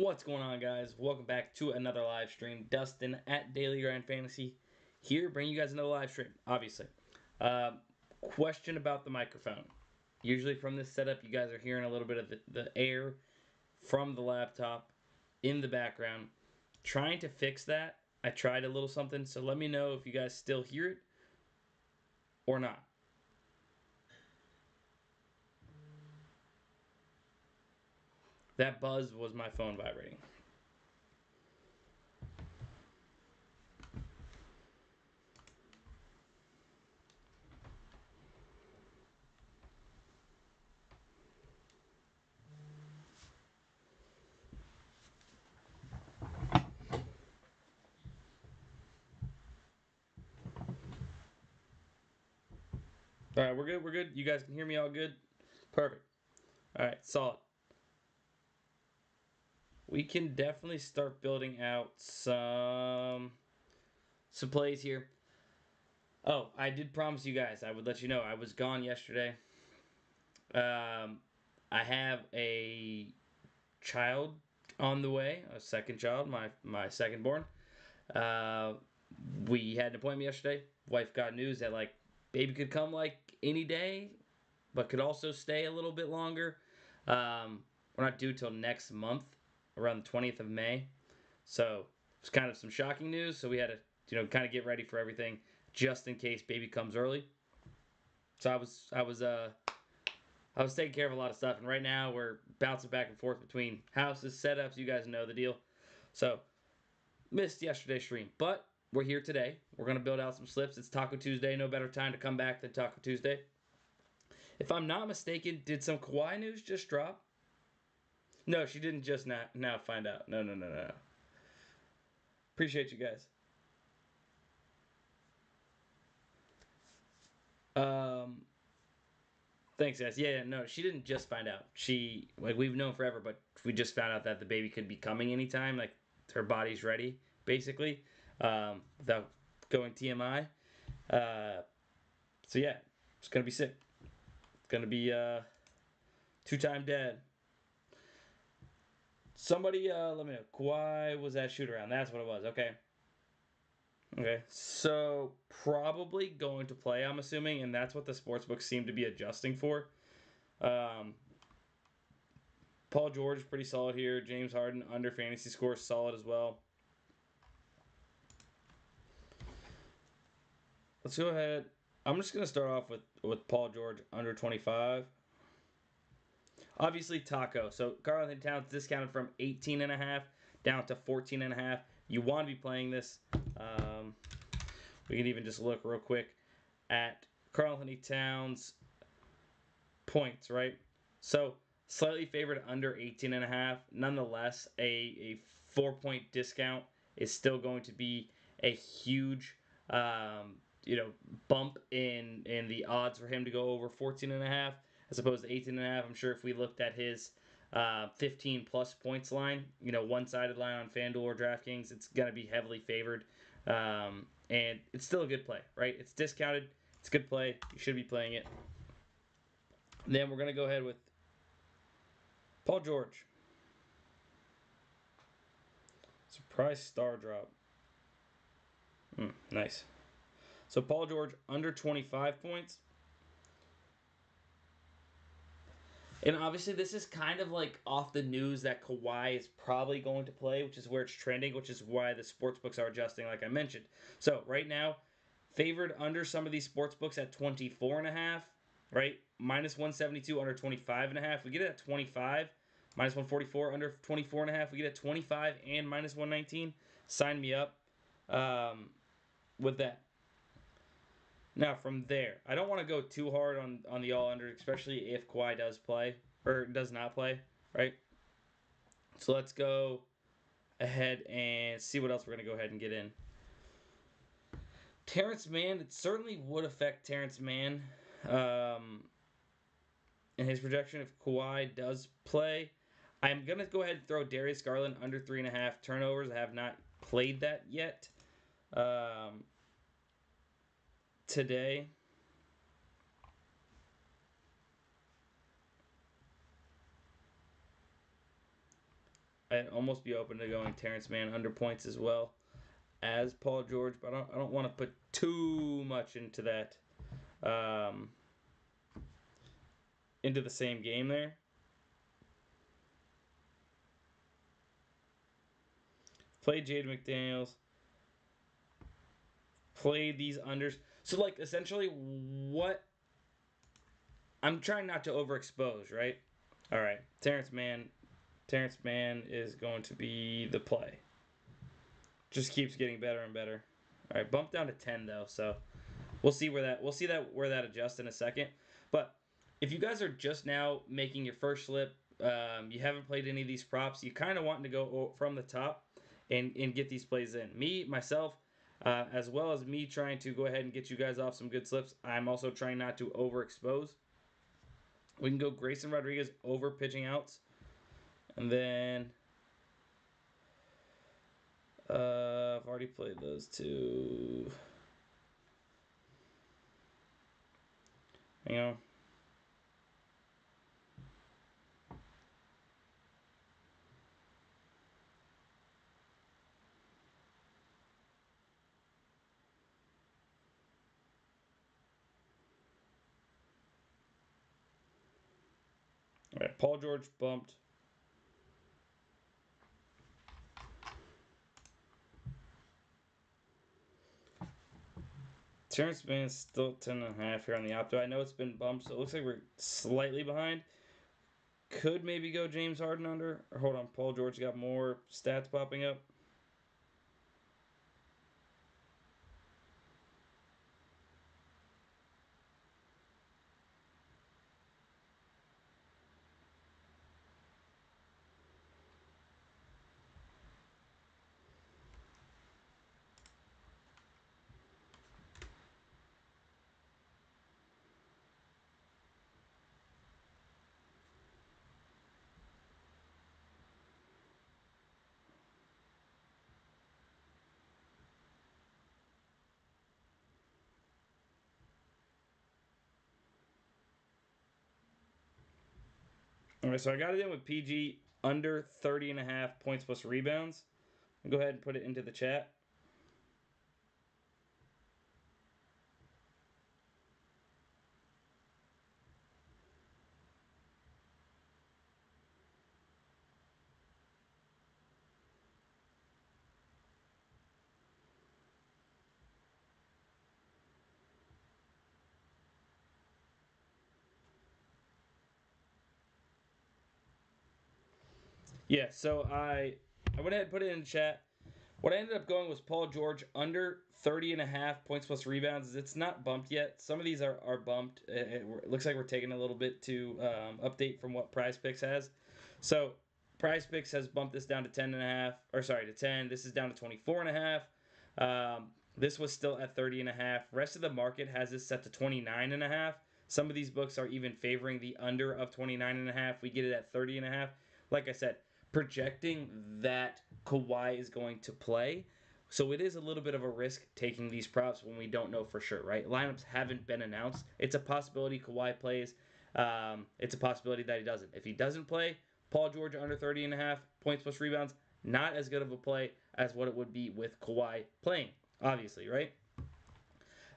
What's going on, guys? Welcome back to another live stream. Dustin at Daily Grind Fantasy here, bringing you guys another live stream, obviously. Question about the microphone. Usually from this setup, you guys are hearing a little bit of the air from the laptop in the background. Trying to fix that. I tried a little something, so let me know if you guys still hear it or not. That buzz was my phone vibrating. All right, we're good. We're good. You guys can hear me all good? Perfect. All right, solid. We can definitely start building out some plays here. Oh, I did promise you guys I would let you know I was gone yesterday. I have a child on the way, a second child, my second born. We had an appointment yesterday. Wife got news that like baby could come like any day, but could also stay a little bit longer. We're not due till next month, around the 20th of May. So it's kind of some shocking news. So we had to, kind of get ready for everything just in case baby comes early. So I was taking care of a lot of stuff, and right now we're bouncing back and forth between houses, setups. You guys know the deal. So missed yesterday's stream, but we're here today. We're gonna build out some slips. It's Taco Tuesday. No better time to come back than Taco Tuesday. If I'm not mistaken, did some Kawhi news just drop? No, she didn't just now find out. No. Appreciate you guys. Thanks, guys. Yeah, no, she didn't just find out. We've known forever, but we just found out that the baby could be coming anytime. Like, her body's ready, basically, without going TMI. So, yeah, it's going to be sick. It's going to be two-time dad. Somebody, let me know. Kawhi was that shoot-around. That's what it was. Okay. Okay, so probably going to play, I'm assuming, and that's what the sportsbooks seem to be adjusting for. Paul George is pretty solid here. James Harden under fantasy score solid as well. Let's go ahead. I'm just going to start off with Paul George under 25. Obviously, Taco. So Karl-Anthony Towns discounted from 18.5 down to 14.5. You want to be playing this. We can even just look real quick at Karl-Anthony Towns points, right? So slightly favored under 18.5. Nonetheless, a 4-point discount is still going to be a huge bump in the odds for him to go over 14.5 as opposed to 18.5. I'm sure if we looked at his 15 plus points line, one-sided line on FanDuel or DraftKings, it's going to be heavily favored. And it's still a good play, right? It's discounted. It's a good play. You should be playing it. Then we're going to go ahead with Paul George. Surprise star drop. Nice. So Paul George under 25 points. And obviously this is kind of like off the news that Kawhi is probably going to play, which is where it's trending, which is why the sportsbooks are adjusting like I mentioned. So right now, favored under some of these sportsbooks at 24.5, right? Minus 172 under 25.5. We get it at 25. Minus 144 under 24.5. We get it at 25 and minus 119. Sign me up with that. Now, from there, I don't want to go too hard on the all-under, especially if Kawhi does play, or does not play, right? So let's go ahead and see what else we're going to go ahead and get in. Terrence Mann, it certainly would affect Terrence Mann in his projection if Kawhi does play. I'm going to go ahead and throw Darius Garland under 3.5 turnovers. I have not played that yet. Today. I'd almost be open to going Terrence Mann under points as well as Paul George, but I don't want to put too much into that, into the same game there. Play Jade McDaniels. Play these unders. So, like, essentially, what I'm trying not to overexpose, right? All right, Terrence Mann is going to be the play. Just keeps getting better and better. All right, bump down to 10 though, so we'll see where that adjusts in a second. But if you guys are just now making your first slip, you haven't played any of these props, you kind of want to go from the top and get these plays in. Myself, as well as me trying to go ahead and get you guys off some good slips, I'm also trying not to overexpose. We can go Grayson Rodriguez over pitching outs. And then I've already played those two. Hang on. All right, Paul George bumped. Terrence Mann is still 10.5 here on the Opto. I know it's been bumped, so it looks like we're slightly behind. Could maybe go James Harden under. Or hold on, Paul George got more stats popping up. All right, so I got it in with PG under 30.5 points plus rebounds. I'll go ahead and put it into the chat. Yeah, so I went ahead and put it in the chat. What I ended up going was Paul George under 30.5 points plus rebounds. It's not bumped yet. Some of these are bumped. It looks like we're taking a little bit to update from what PrizePicks has. So PrizePicks has bumped this down to 10.5, or sorry, to 10. This is down to 24.5. This was still at 30.5. Rest of the market has this set to 29.5. Some of these books are even favoring the under of 29.5. We get it at 30.5. Like I said, projecting that Kawhi is going to play. So it is a little bit of a risk taking these props when we don't know for sure, right? Lineups haven't been announced. It's a possibility Kawhi plays. It's a possibility that he doesn't. If he doesn't play, Paul George under 30.5 points plus rebounds, not as good of a play as what it would be with Kawhi playing, obviously, right?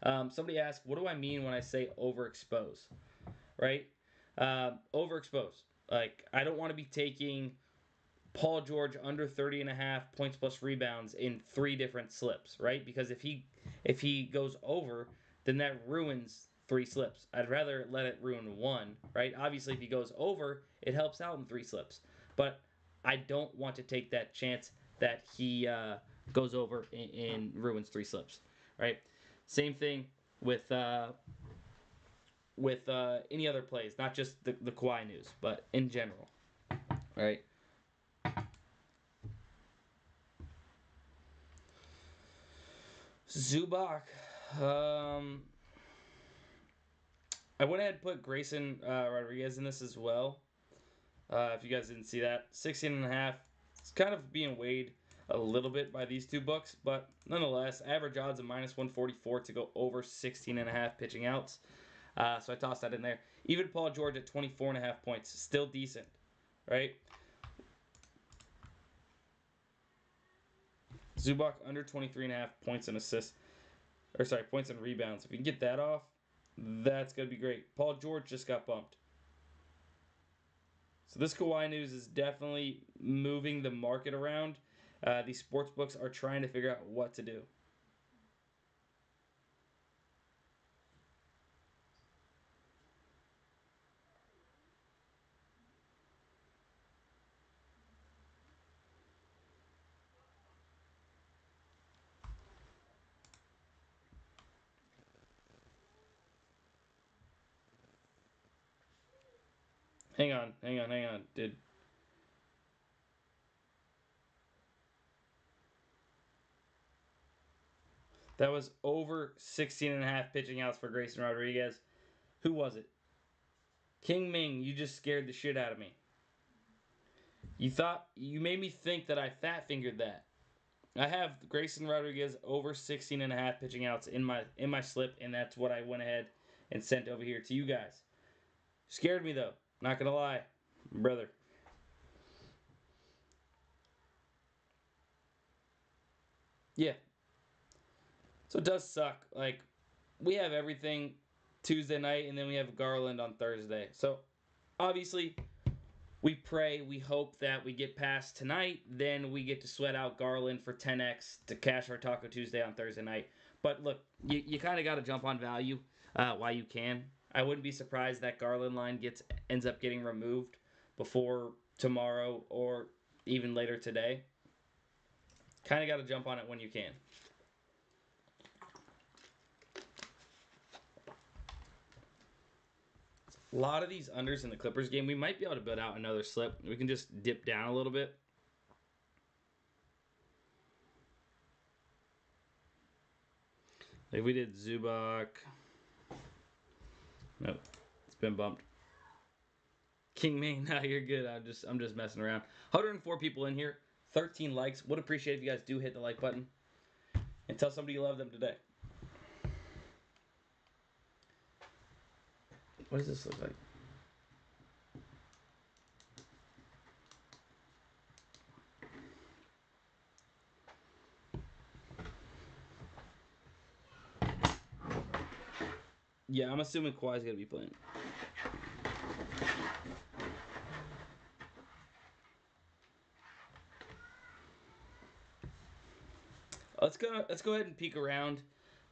Somebody asked, what do I mean when I say overexpose, right? Overexpose. Like, I don't want to be taking Paul George under 30.5 points plus rebounds in 3 different slips, right? Because if he goes over, then that ruins 3 slips. I'd rather let it ruin 1, right? Obviously, if he goes over, it helps out in 3 slips. But I don't want to take that chance that he goes over and ruins 3 slips, right? Same thing with any other plays, not just the Kawhi news, but in general, right? Zubac. I went ahead and put Grayson Rodriguez in this as well. If you guys didn't see that, 16.5. It's kind of being weighed a little bit by these 2 books, but nonetheless, average odds of minus 144 to go over 16.5 pitching outs. So I tossed that in there. Even Paul George at 24.5 points, still decent, right? Zubac under 23.5 points and assists. Or sorry, points and rebounds. If we can get that off, that's going to be great. Paul George just got bumped. So this Kawhi news is definitely moving the market around. These sports books are trying to figure out what to do. Hang on. That was over 16.5 pitching outs for Grayson Rodriguez. Who was it? King Ming, you just scared the shit out of me. You made me think that I fat fingered that. I have Grayson Rodriguez over 16.5 pitching outs in my slip, and that's what I went ahead and sent over here to you guys. Scared me though, not gonna lie, brother. Yeah. So it does suck. Like, we have everything Tuesday night, and then we have Garland on Thursday. So obviously, we pray, we hope that we get past tonight. Then we get to sweat out Garland for 10x to cash our Taco Tuesday on Thursday night. But look, you kind of got to jump on value while you can. I wouldn't be surprised that Garland line ends up getting removed before tomorrow or even later today. Kind of got to jump on it when you can. A lot of these unders in the Clippers game, we might be able to build out another slip. We can just dip down a little bit. Like we did Zubac. Nope, it's been bumped. King Ming, nah, you're good. I'm just messing around. 104 people in here, 13 likes. Would appreciate if you guys do hit the like button and tell somebody you love them today. What does this look like? Yeah, I'm assuming Kawhi's gonna be playing. Let's go ahead and peek around.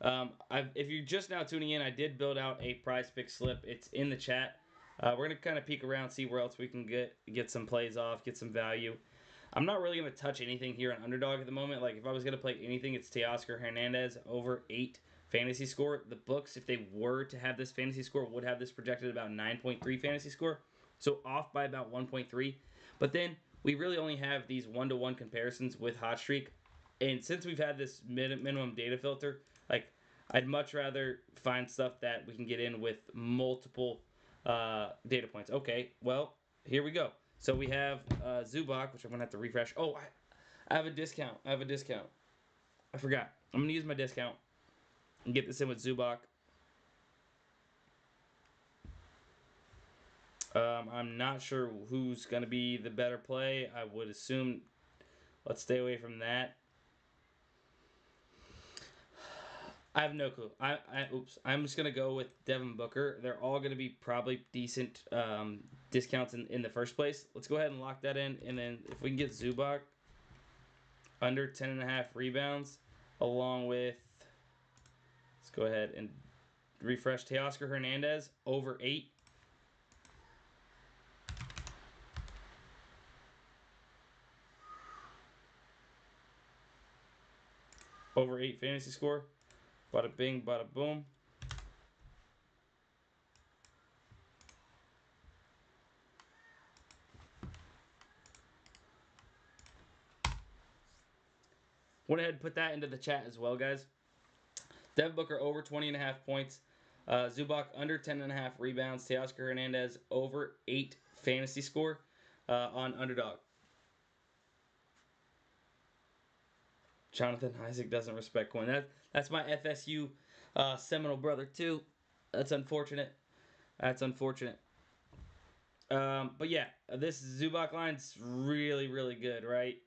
If you're just now tuning in, I did build out a PrizePicks slip. It's in the chat. We're gonna kind of peek around, see where else we can get some plays off, get some value. I'm not really gonna touch anything here on Underdog at the moment. Like if I was gonna play anything, it's Teoscar Hernandez over 8 fantasy score. The books, if they were to have this fantasy score, would have this projected about 9.3 fantasy score, so off by about 1.3. But then we really only have these 1-to-1 comparisons with Hot Streak. And since we've had this minimum data filter, like I'd much rather find stuff that we can get in with multiple data points. Okay, well, here we go. So we have Zubac, which I'm going to have to refresh. Oh, I have a discount. I forgot. I'm going to use my discount and get this in with Zubac. I'm not sure who's going to be the better play. I would assume let's stay away from that. I have no clue. I'm just gonna go with Devin Booker. They're all gonna be probably decent discounts in the first place. Let's go ahead and lock that in, and then if we can get Zubac under 10.5 rebounds, along with, let's go ahead and refresh Teoscar Hernandez over 8. Over 8 fantasy score. Bada bing, bada boom. Went ahead and put that into the chat as well, guys. Devin Booker over 20.5 points. Zubac under 10.5 rebounds. Teoscar Hernandez over 8 fantasy score on Underdog. Jonathan Isaac doesn't respect Quinn. That's my FSU Seminole brother too. That's unfortunate. But yeah, this Zubac line's really, really good, right?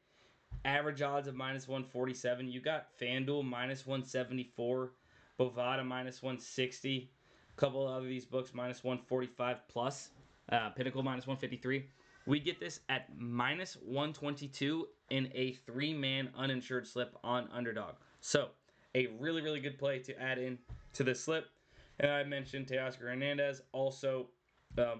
average odds of minus 147. You got FanDuel minus 174, Bovada minus 160, a couple of other these books minus 145 plus, Pinnacle minus 153. We get this at minus 122 in a 3-man uninsured slip on Underdog. So a really, really good play to add in to the slip. And I mentioned Teoscar Hernandez also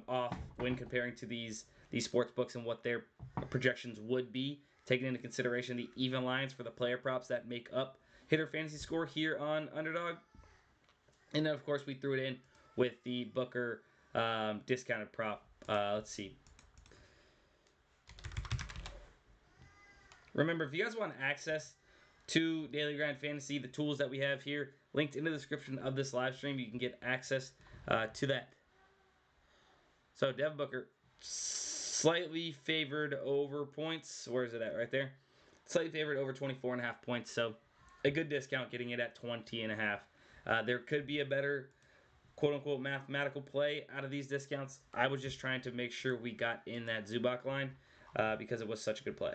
off when comparing to these sports books and what their projections would be, taking into consideration the even lines for the player props that make up hitter fantasy score here on Underdog. And then, of course, we threw it in with the Booker discounted prop. Let's see. Remember, if you guys want access to Daily Grind Fantasy, the tools that we have here, linked in the description of this live stream, you can get access to that. So, Devin Booker, slightly favored over points. Where is it at? Right there. Slightly favored over 24.5 points. So, a good discount getting it at 20.5. There could be a better quote-unquote mathematical play out of these discounts. I was just trying to make sure we got in that Zubac line because it was such a good play.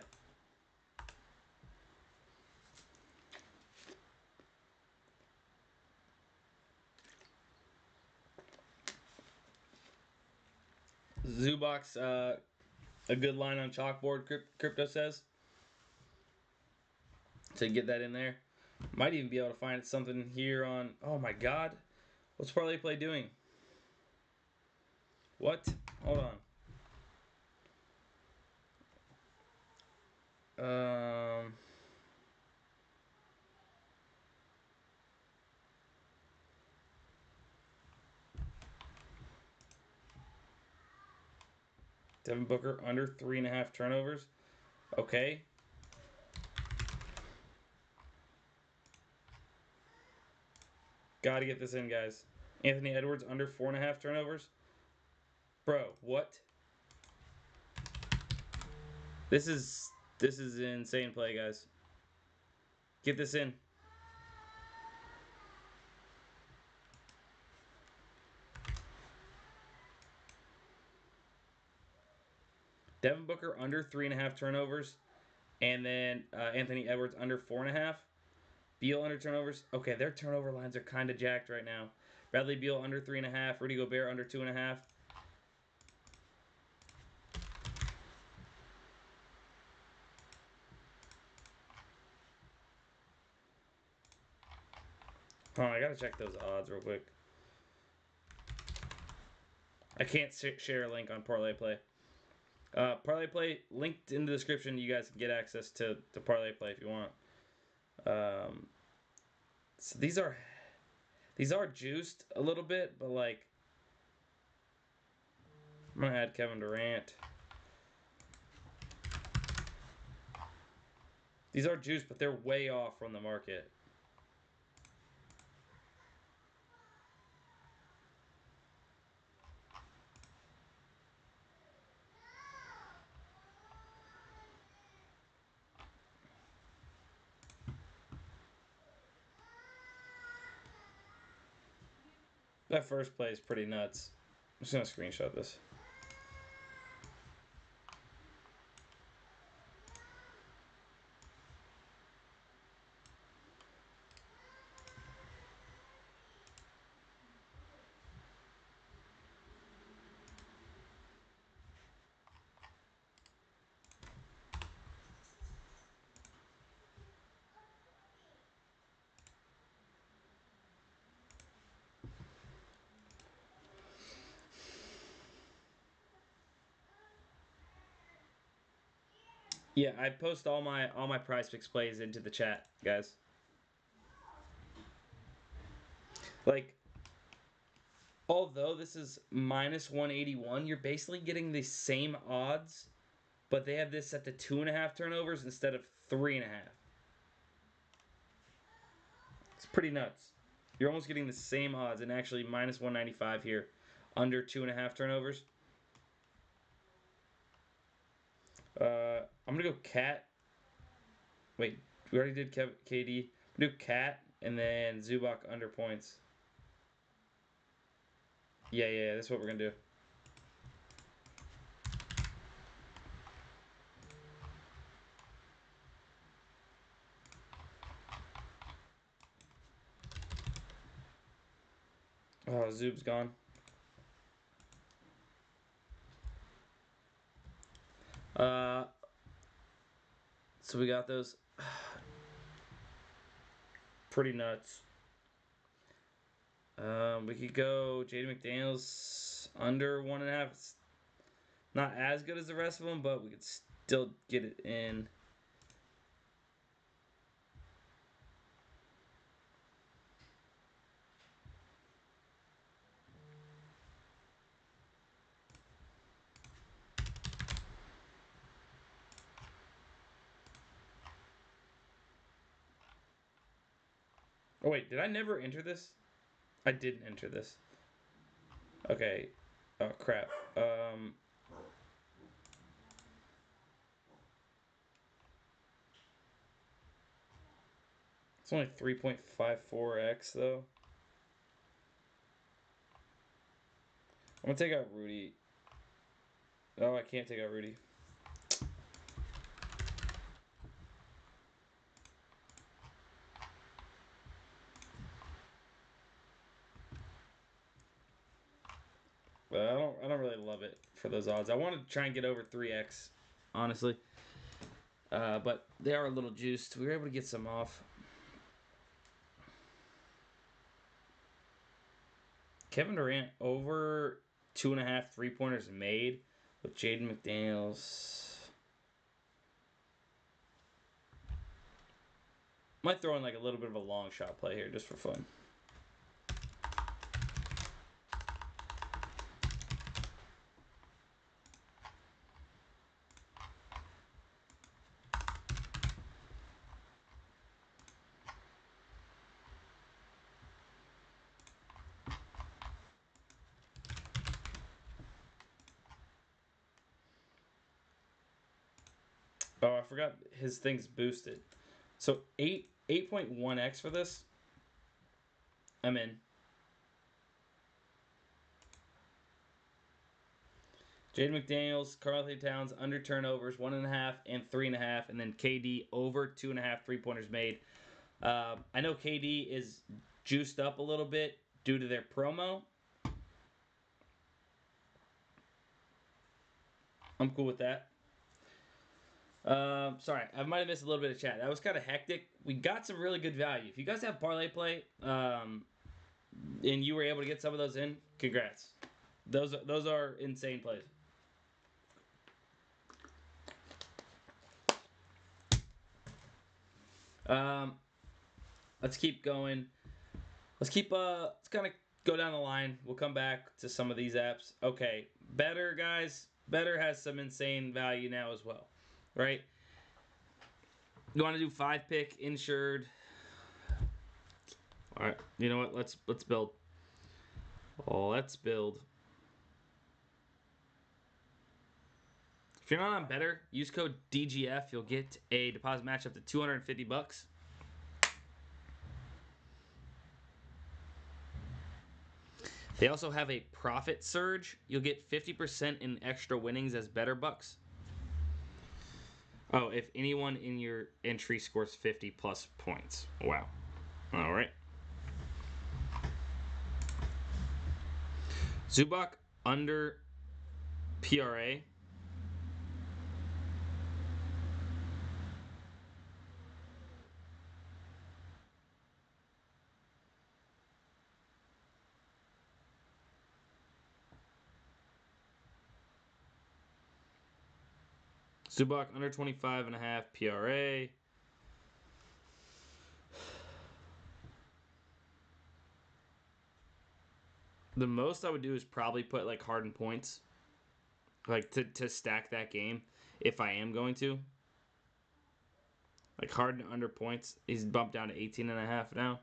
Zubac's a good line on chalkboard, Crypto says. So get that in there. Might even be able to find something here on... Oh my god. What's ParlayPlay doing? What? Hold on. Devin Booker under 3.5 turnovers. Okay. Gotta get this in, guys. Anthony Edwards under 4.5 turnovers. Bro, what? This is an insane play, guys. Get this in. Devin Booker under 3.5 turnovers. And then Anthony Edwards under 4.5. Beal under turnovers. Okay, their turnover lines are kind of jacked right now. Bradley Beal under 3.5. Rudy Gobert under 2.5. Oh, I gotta check those odds real quick. I can't share a link on ParlayPlay. ParlayPlay, linked in the description. You guys can get access to ParlayPlay if you want. So these are juiced a little bit, but like I'm gonna add Kevin Durant. These are juiced, but they're way off from the market. That first play is pretty nuts. I'm just gonna screenshot this. Yeah, I post all my PrizePicks plays into the chat, guys. Like, although this is minus 181, you're basically getting the same odds, but they have this set to 2.5 turnovers instead of 3.5. It's pretty nuts. You're almost getting the same odds, and actually minus 195 here, under 2.5 turnovers. I'm gonna go Cat. Wait, we already did KD. Do Cat and then Zubac under points. Yeah, that's what we're gonna do. Oh, Zoob's gone. So we got those. Pretty nuts. We could go Jaden McDaniels under 1.5. It's not as good as the rest of them, but we could still get it in. Oh wait, did I never enter this? I didn't enter this. Okay. Oh crap. It's only 3.54x though. I'm gonna take out Rudy. Oh, I can't take out Rudy. But I don't really love it for those odds. I want to try and get over 3x, honestly. But they are a little juiced. We were able to get some off. Kevin Durant over 2.5 3-pointers made with Jaden McDaniels. Might throw in like a little bit of a long shot play here just for fun. Oh, I forgot his thing's boosted. So 8.1x for this. I'm in. Jaden McDaniels, Karl-Anthony Towns under turnovers 1.5 and 3.5, and then KD over 2.5 3-pointers made. I know KD is juiced up a little bit due to their promo. I'm cool with that. Sorry, I might have missed a little bit of chat. That was kind of hectic. We got some really good value. If you guys have ParlayPlay, and you were able to get some of those in, congrats. Those are insane plays. Let's keep going. Let's kind of go down the line. We'll come back to some of these apps. Okay, Better, guys. Better has some insane value now as well, right? You want to do 5-pick insured? All right. You know what? Let's build. Oh, let's build. If you're not on Better, use code DGF. You'll get a deposit match up to $250. They also have a profit surge. You'll get 50% in extra winnings as Better Bucks. Oh, if anyone in your entry scores 50 plus points. Wow. All right. Zubac under PRA. Zubac under 25.5 PRA. The most I would do is probably put like Harden points. Like to stack that game if I am going to. Like Harden under points. He's bumped down to 18.5 now.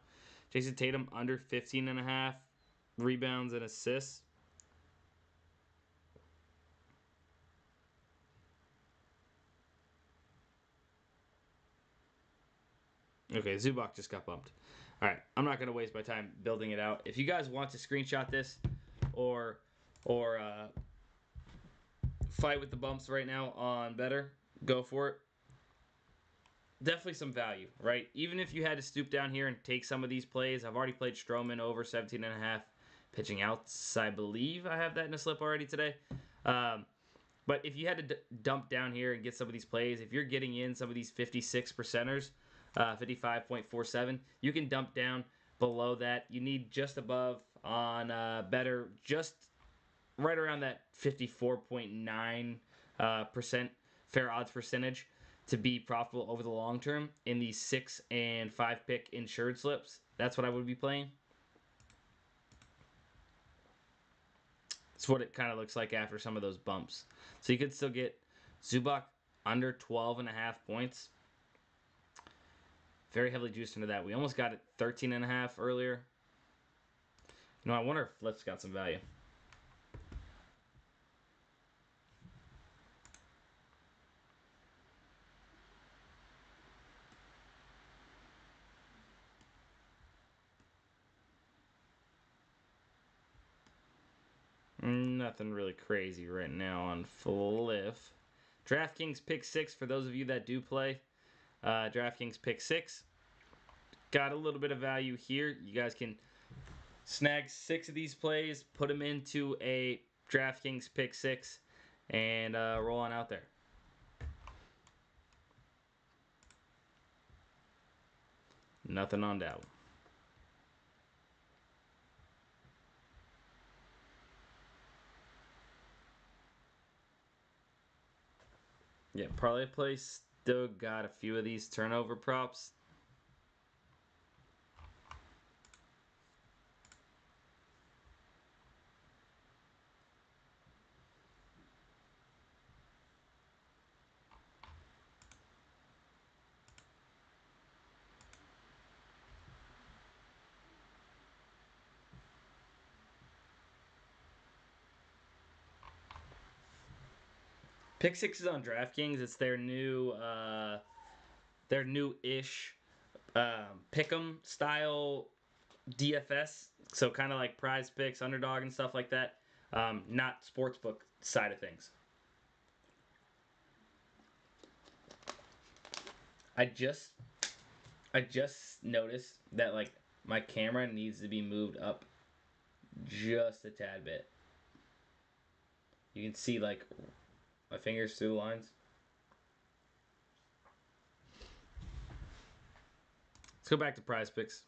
Jason Tatum under 15.5 rebounds and assists. Okay, Zubac just got bumped. All right, I'm not going to waste my time building it out. If you guys want to screenshot this or fight with the bumps right now on Better, go for it. Definitely some value, right? Even if you had to stoop down here and take some of these plays, I've already played Stroman over 17.5 pitching outs. I believe I have that in a slip already today. But if you had to dump down here and get some of these plays, if you're getting in some of these 56 percenters, 55.47, you can dump down below that. You need just above on better, just right around that 54.9 percent fair odds percentage to be profitable over the long term in these 6 and 5 pick insured slips. That's what I would be playing. That's what it kind of looks like after some of those bumps. So you could still get Zubak under 12.5 points. Very heavily juiced into that. We almost got it 13.5 earlier. You know, I wonder if Fliff's got some value. Nothing really crazy right now on Fliff. DraftKings pick 6 for those of you that do play. DraftKings pick 6. Got a little bit of value here. You guys can snag 6 of these plays, put them into a DraftKings pick 6, and roll on out there. Nothing on that one. Yeah, ParlayPlay still got a few of these turnover props. Pick 6 is on DraftKings. It's their new-ish pick'em style DFS. So kind of like PrizePicks, Underdog, and stuff like that. Not sportsbook side of things. I just noticed that like my camera needs to be moved up just a tad bit. You can see like my fingers through the lines. Let's go back to PrizePicks.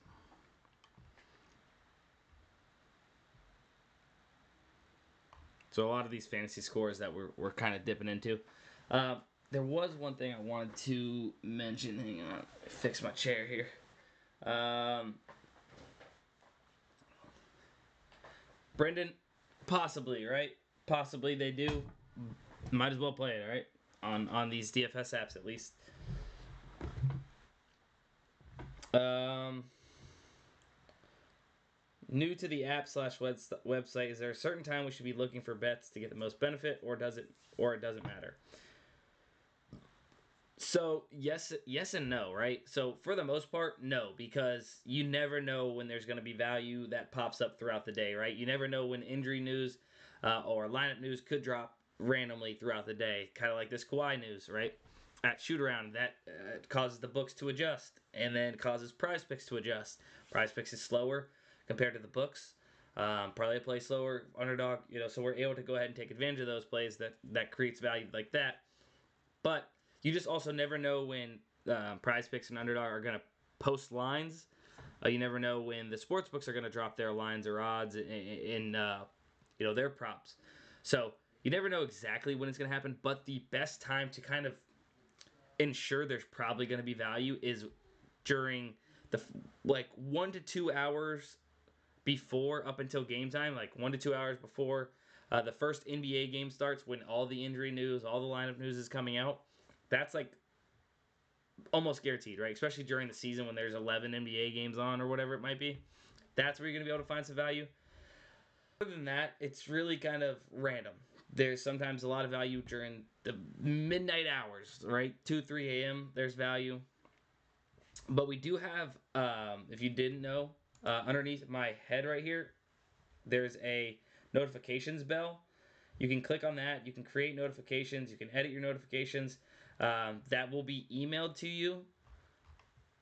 So a lot of these fantasy scores that we're kind of dipping into. There was one thing I wanted to mention. Hang on, fix my chair here. Brendan, possibly, right? Possibly they do. Might as well play it, right? On these DFS apps at least. New to the app / website, is there a certain time we should be looking for bets to get the most benefit, or it doesn't matter? So yes and no, right? So for the most part, no, because you never know when there's going to be value that pops up throughout the day, right? You never know when injury news or lineup news could drop randomly throughout the day, kind of like this Kawhi news, right? At shoot around, that causes the books to adjust, and then causes PrizePicks to adjust. PrizePicks is slower compared to the books. ParlayPlay slower, Underdog, so we're able to go ahead and take advantage of those plays that creates value like that. But you just also never know when PrizePicks and Underdog are going to post lines. You never know when the sportsbooks are going to drop their lines or odds in their props. So you never know exactly when it's going to happen, but the best time to kind of ensure there's probably going to be value is during the 1 to 2 hours before, up until game time, like 1 to 2 hours before the first NBA game starts, when all the injury news, all the lineup news is coming out. That's like almost guaranteed, right? Especially during the season when there's 11 NBA games on or whatever it might be. That's where you're going to be able to find some value. Other than that, it's really kind of random. There's sometimes a lot of value during the midnight hours, right? 2, 3 a.m. There's value. But we do have, if you didn't know, underneath my head right here, there's a notifications bell. You can click on that. You can create notifications. You can edit your notifications. That will be emailed to you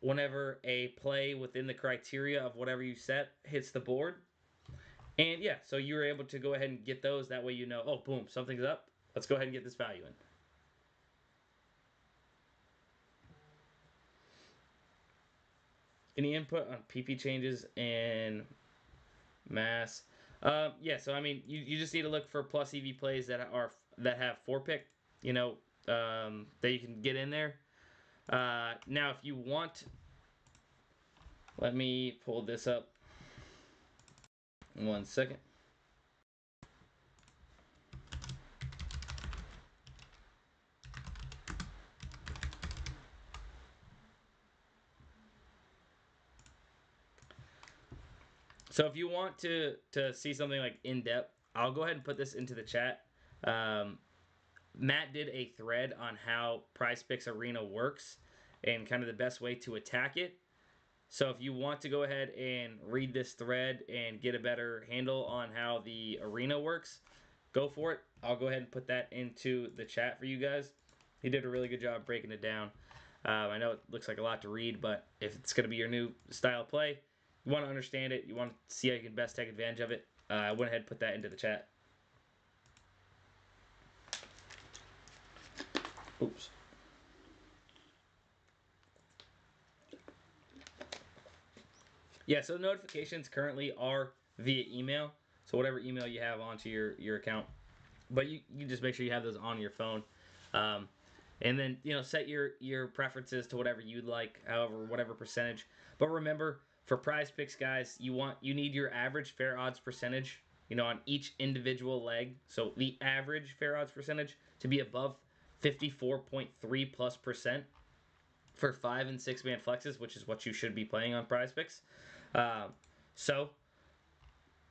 whenever a play within the criteria of whatever you set hits the board. And yeah, so you were able to go ahead and get those. That way you know, oh, boom, something's up. Let's go ahead and get this value in. Any input on PP changes and mass? Yeah, so I mean, you just need to look for plus EV plays that have 4-pick, that you can get in there. Now, if you want, let me pull this up. 1 second. So if you want to see something like in depth, I'll go ahead and put this into the chat. Matt did a thread on how PrizePicks Arena works and kind of the best way to attack it. So if you want to go ahead and read this thread and get a better handle on how the arena works, go for it. I'll go ahead and put that into the chat for you guys. He did a really good job breaking it down. I know it looks like a lot to read, but if it's going to be your new style of play, you want to understand it, you want to see how you can best take advantage of it, I went ahead and put that into the chat. Oops. Yeah, so notifications currently are via email. So whatever email you have onto your account. But you just make sure you have those on your phone. And then, set your preferences to whatever you'd like, however, whatever percentage. But remember, for PrizePicks, guys, you need your average fair odds percentage, on each individual leg. So the average fair odds percentage to be above 54.3+% for 5 and 6 man flexes, which is what you should be playing on PrizePicks. So,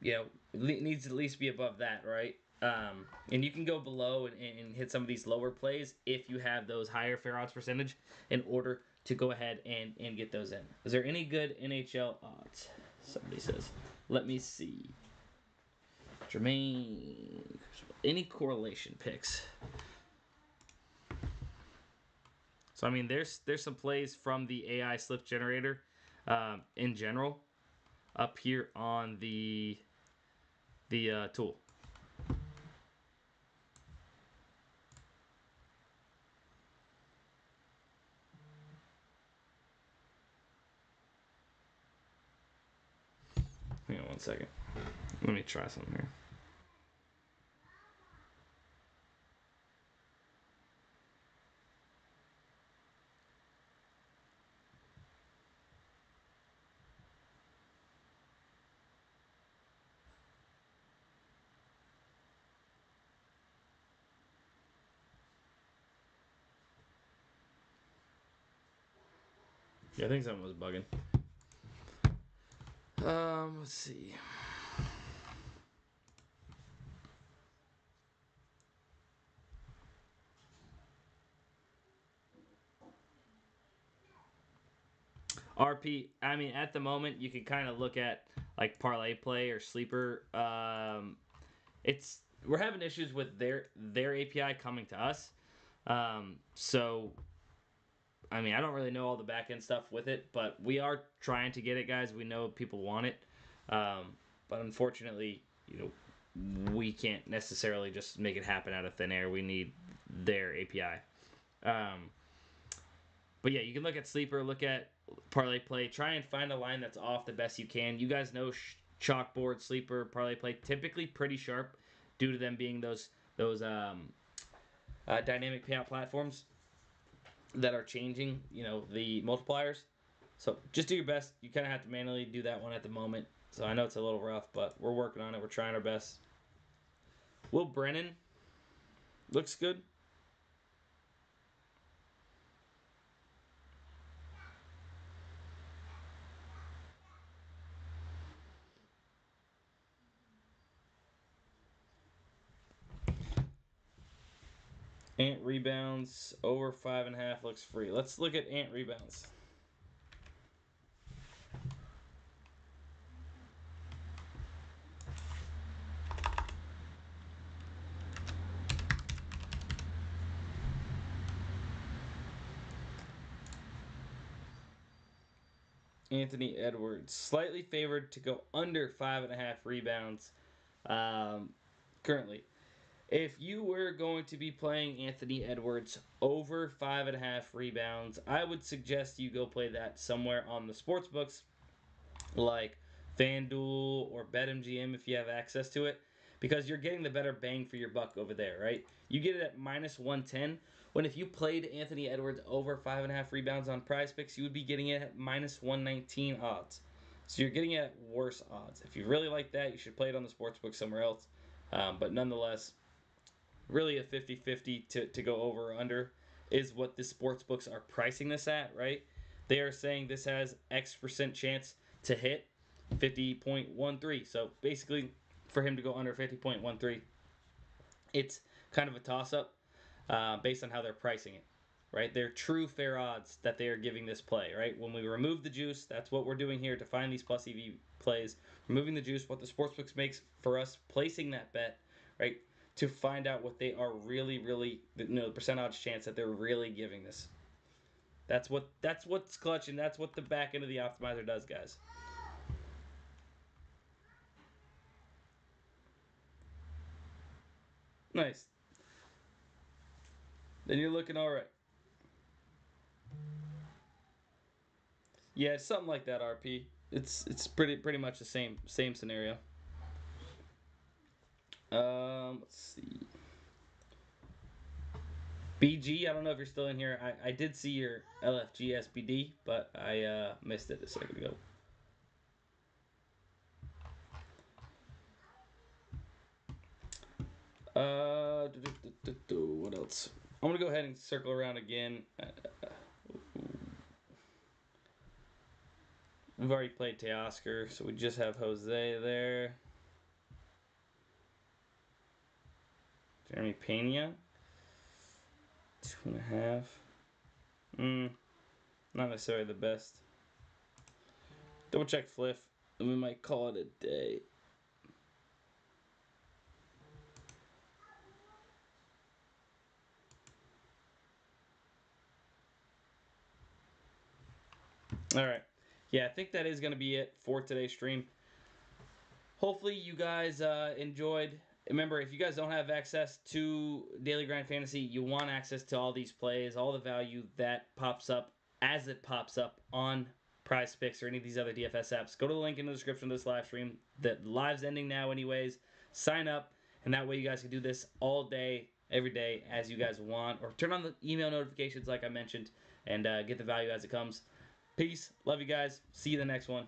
it needs to at least be above that, right? And you can go below and hit some of these lower plays if you have those higher fair odds percentage in order to go ahead and get those in. Is there any good NHL odds? Somebody says. Let me see. Jermaine. Any correlation picks? So, I mean, there's some plays from the AI slip generator in general up here on the tool. Hang on 1 second. Let me try something here. Yeah, I think something was bugging. Let's see. RP, I mean, at the moment, you can kind of look at like ParlayPlay or Sleeper. We're having issues with their API coming to us. So, I mean, I don't really know all the back end stuff with it, but we are trying to get it, guys. We know people want it, but unfortunately, we can't necessarily just make it happen out of thin air. We need their API. But yeah, you can look at Sleeper, look at ParlayPlay, try and find a line that's off the best you can. You guys know Chalkboard, Sleeper, ParlayPlay, typically pretty sharp due to them being those dynamic payout platforms that are changing, the multipliers. So just do your best. You kind of have to manually do that one at the moment. So I know it's a little rough, but we're working on it. We're trying our best. Will Brennan looks good. Ant rebounds over 5.5 looks free. Let's look at Ant rebounds. Anthony Edwards, slightly favored to go under 5.5 rebounds currently. If you were going to be playing Anthony Edwards over 5.5 rebounds, I would suggest you go play that somewhere on the sports books like FanDuel or BetMGM if you have access to it, because you're getting the better bang for your buck over there, right? You get it at minus 110, when if you played Anthony Edwards over 5.5 rebounds on PrizePicks, you would be getting it at minus 119 odds. So you're getting it at worse odds. If you really like that, you should play it on the sportsbook somewhere else. But nonetheless, really a 50-50 to go over or under is what the sportsbooks are pricing this at, right? They are saying this has X% chance to hit 50.13. So basically, for him to go under 50.13, it's kind of a toss-up based on how they're pricing it, right? They're true fair odds that they are giving this play, right? When we remove the juice, that's what we're doing here to find these plus EV plays. Removing the juice, what the sportsbooks makes for us placing that bet, right? To find out what they are really, the percent odds chance that they're really giving this. That's what's clutch, and that's what the back end of the optimizer does, guys. Nice. Then you're looking all right. Yeah, it's something like that, RP. It's pretty much the same scenario. Let's see. BG, I don't know if you're still in here. I did see your LFG SBD, but I missed it a second ago. What else? I'm gonna go ahead and circle around again. We've already played Teoscar, so we just have Jose there. Jeremy Pena. 2.5. Not necessarily the best. Double check Fliff, and we might call it a day. All right. Yeah, I think that is going to be it for today's stream. Hopefully you guys enjoyed. Remember, if you guys don't have access to Daily Grind Fantasy, you want access to all these plays, all the value that pops up as it pops up on PrizePicks or any of these other DFS apps. Go to the link in the description of this live stream. The live's ending now anyways. Sign up, and that way you guys can do this all day, every day, as you guys want. Or turn on the email notifications like I mentioned, and get the value as it comes. Peace. Love you guys. See you the next one.